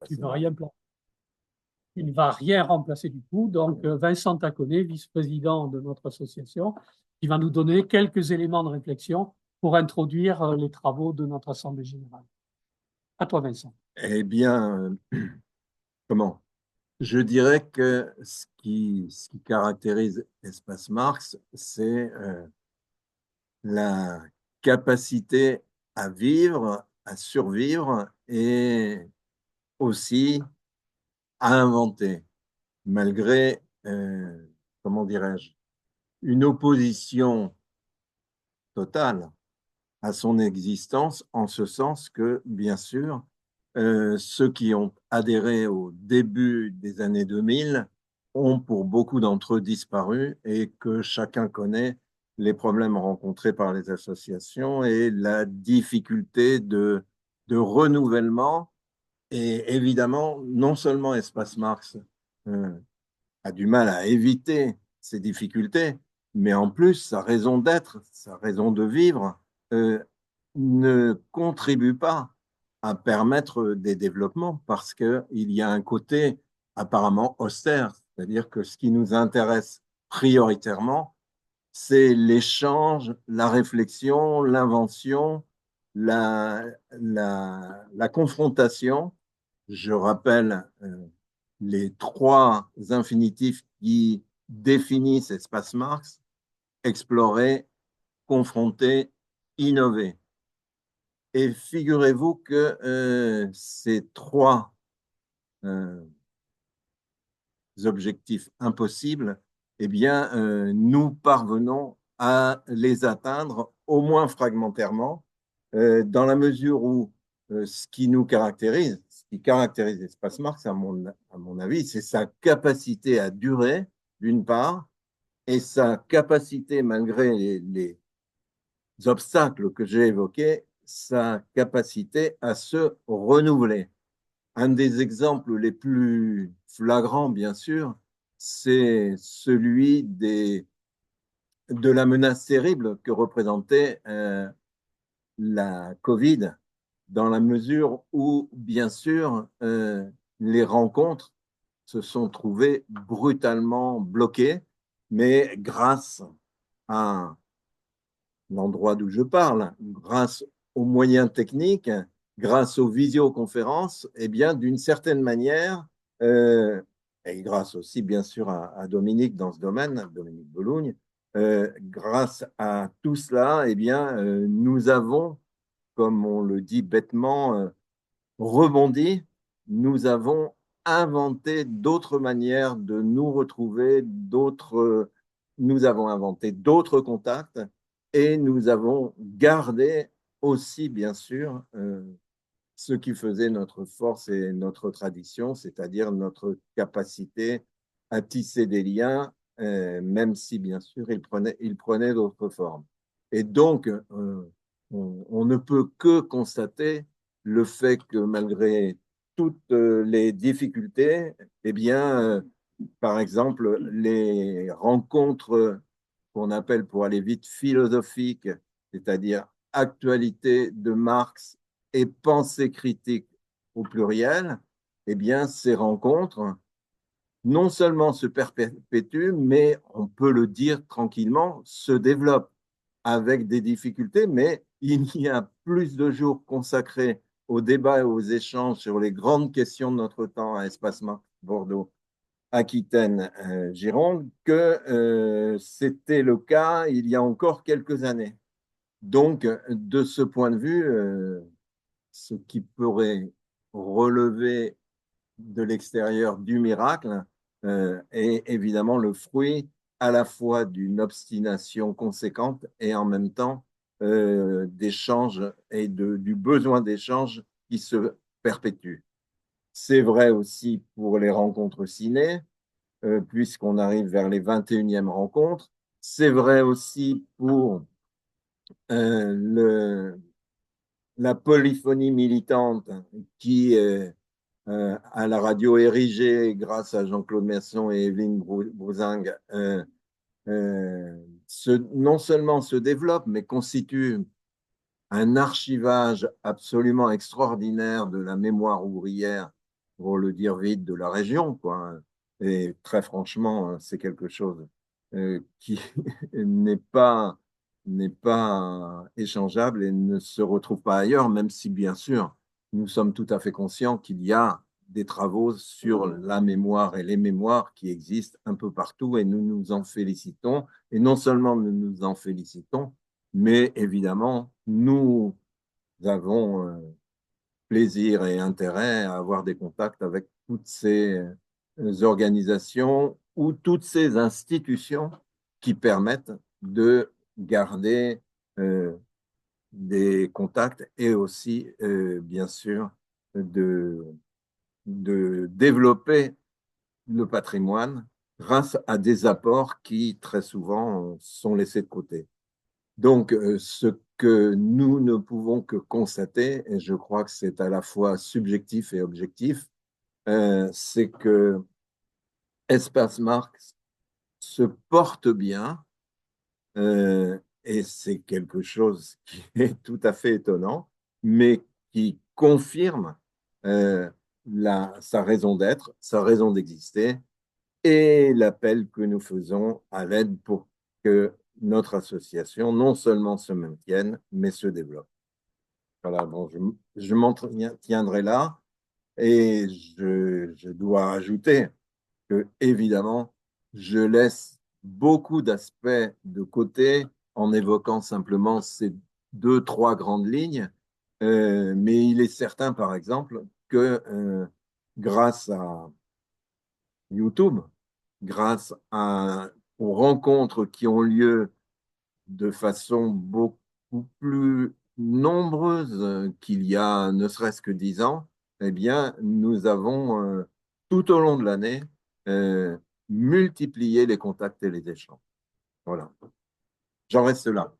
tu ne vas rien placer. Il ne va rien remplacer du tout. Donc, Vincent Taconnet, vice-président de notre association, qui va nous donner quelques éléments de réflexion pour introduire les travaux de notre Assemblée générale. À toi, Vincent. Eh bien, comment? Je dirais que ce qui caractérise Espace Marx, c'est la capacité à vivre, à survivre et aussi à inventer, malgré, comment dirais-je, une opposition totale à son existence, en ce sens que, bien sûr, ceux qui ont adhéré au début des années 2000 ont, pour beaucoup d'entre eux, disparu et que chacun connaît les problèmes rencontrés par les associations et la difficulté de renouvellement. Et évidemment, non seulement Espace Marx euh, a du mal à éviter ces difficultés, mais en plus, sa raison d'être, sa raison de vivre, euh, ne contribue pas à permettre des développements parce qu'il y a un côté apparemment austère, c'est-à-dire que ce qui nous intéresse prioritairement, c'est l'échange, la réflexion, l'invention, la confrontation. Je rappelle les trois infinitifs qui définissent Espace Marx: explorer, confronter, innover. Et figurez-vous que ces trois euh, objectifs impossibles, eh bien, nous parvenons à les atteindre, au moins fragmentairement, dans la mesure où ce qui nous caractérise, ce qui caractérise l'Espace Marx, à mon avis, c'est sa capacité à durer, d'une part, et sa capacité, malgré les obstacles que j'ai évoqués, sa capacité à se renouveler. Un des exemples les plus flagrants, bien sûr, c'est celui de la menace terrible que représentait la Covid, dans la mesure où, bien sûr, les rencontres se sont trouvées brutalement bloquées, mais grâce à l'endroit d'où je parle, grâce aux moyens techniques, grâce aux visioconférences, eh bien, d'une certaine manière, et grâce aussi, bien sûr, à Dominique dans ce domaine, Dominique Belougne, grâce à tout cela, eh bien, nous avons, comme on le dit bêtement, rebondi, nous avons inventé d'autres manières de nous retrouver, nous avons inventé d'autres contacts et nous avons gardé aussi, bien sûr, ce qui faisait notre force et notre tradition, c'est-à-dire notre capacité à tisser des liens, même si, bien sûr, il prenait d'autres formes. Et donc, on ne peut que constater le fait que malgré toutes les difficultés, eh bien, par exemple, les rencontres qu'on appelle, pour aller vite, philosophiques, c'est-à-dire actualité de Marx et pensée critique au pluriel, eh bien, ces rencontres non seulement se perpétuent, mais on peut le dire tranquillement, se développent avec des difficultés, mais il y a plus de jours consacrés aux débats et aux échanges sur les grandes questions de notre temps à Espace Marx Bordeaux, Aquitaine, Gironde, que c'était le cas il y a encore quelques années. Donc, de ce point de vue, ce qui pourrait relever de l'extérieur du miracle est évidemment le fruit à la fois d'une obstination conséquente et en même temps d'échanges et du besoin d'échanges qui se perpétue. C'est vrai aussi pour les rencontres ciné, puisqu'on arrive vers les 21e rencontres. C'est vrai aussi pour la polyphonie militante qui à la radio érigée grâce à Jean-Claude Merson et Evelyne Brouzingue, non seulement se développe, mais constitue un archivage absolument extraordinaire de la mémoire ouvrière pour le dire vite, de la région, quoi. Et très franchement, c'est quelque chose qui n'est pas, n'est pas échangeable et ne se retrouve pas ailleurs, même si, bien sûr, nous sommes tout à fait conscients qu'il y a des travaux sur la mémoire et les mémoires qui existent un peu partout et nous nous en félicitons. Et non seulement nous nous en félicitons, mais évidemment, nous avons plaisir et intérêt à avoir des contacts avec toutes ces organisations ou toutes ces institutions qui permettent de garder euh, des contacts et aussi, bien sûr, de, de développer le patrimoine grâce à des apports qui, très souvent, sont laissés de côté. Donc, ce que nous ne pouvons que constater, et je crois que c'est à la fois subjectif et objectif, c'est que Espace Marx se porte bien, et c'est quelque chose qui est tout à fait étonnant, mais qui confirme euh, sa raison d'être, sa raison d'exister, et l'appel que nous faisons à l'aide pour que notre association non seulement se maintienne, mais se développe. Voilà, bon, je m'en tiendrai là et je dois ajouter que, évidemment, je laisse beaucoup d'aspects de côté en évoquant simplement ces deux, trois grandes lignes, mais il est certain, par exemple, que grâce à YouTube, grâce aux rencontres qui ont lieu de façon beaucoup plus nombreuse qu'il y a ne serait-ce que 10 ans, eh bien, nous avons tout au long de l'année euh, multiplié les contacts et les échanges. Voilà. J'en reste là.